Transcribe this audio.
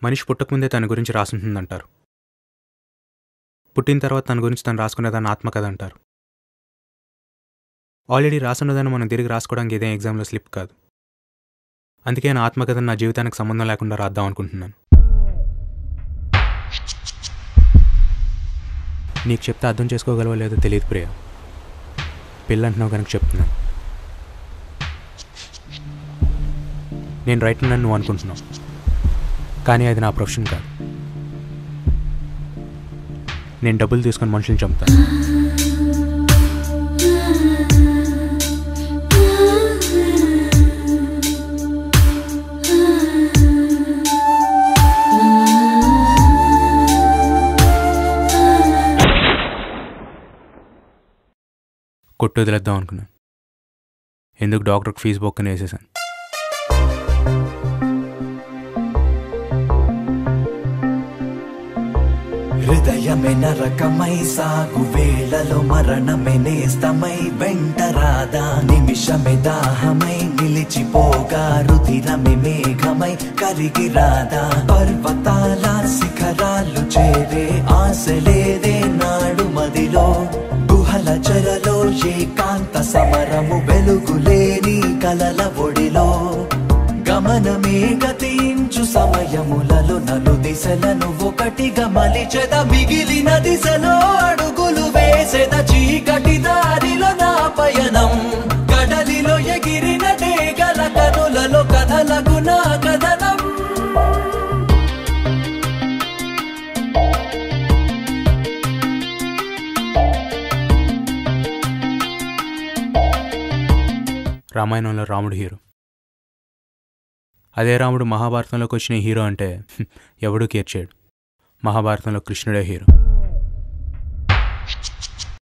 మనిషి పుట్టకముందే తన గురించి రాసుంటుందంటారు. పుట్టిన తర్వాత తన గురించి తను రాసుకునేదాన్ని ఆత్మకథ అంటారు. ఆల్రెడీ రాసున్నదాన్ని మనం తిరిగి రాసుకోవడానికి ఇదే ఎగ్జామ్లో స్లిప్ కాదు. అందుకే నా ఆత్మకథను నా జీవితానికి సంబంధం లేకుండా రాద్దాం అనుకుంటున్నాను. నీకు చెప్తే అర్థం చేసుకోగలవో లేదో తెలియదు ప్రియ. పెళ్ళంటున్నావు కనుక చెప్తున్నాను. నేను రైటర్ అని నువ్వు అనుకుంటున్నావు, కానీ అది నా ప్రొఫెషన్ కాదు. నేను డబ్బులు తీసుకొని మనుషుల్ని చంపుతాను. కొట్టు వదిలేద్దాం అనుకున్నాను. ఎందుకు డాక్టర్కి ఫీజు బొక్కని వేసేసాను. హృదయమే నరకమై సాగు వేళలో మరణమే నేస్తమై వెంటరాదా నిమిషమే దాహమై నిలిచిపోగా రుధిరమే మేఘమై కరిగి రాదా పర్వతాల శిఖరాలు చేరే ఆశ లేదే నాడు మదిలో గుహల చెరలో ఏకాంత సమరము వెలుగులేని కలల ఒడిలో గమనమే గతించు సమయములలో నలు దిశలను ఒకటిగా మలిచెద మిగిలిన దిశలో అడుగులు వేసెద చీకటి దారిలో నా పయనం కడలిలో ఎగిరిన డేగల కనులలో కథలకు నా కథనం. రామాయణంలో రాముడు హీరో. అదే రాముడు మహాభారతంలోకి వచ్చిన హీరో అంటే ఎవడూ కేర్ చేయడు. మహాభారతంలో కృష్ణుడే హీరో.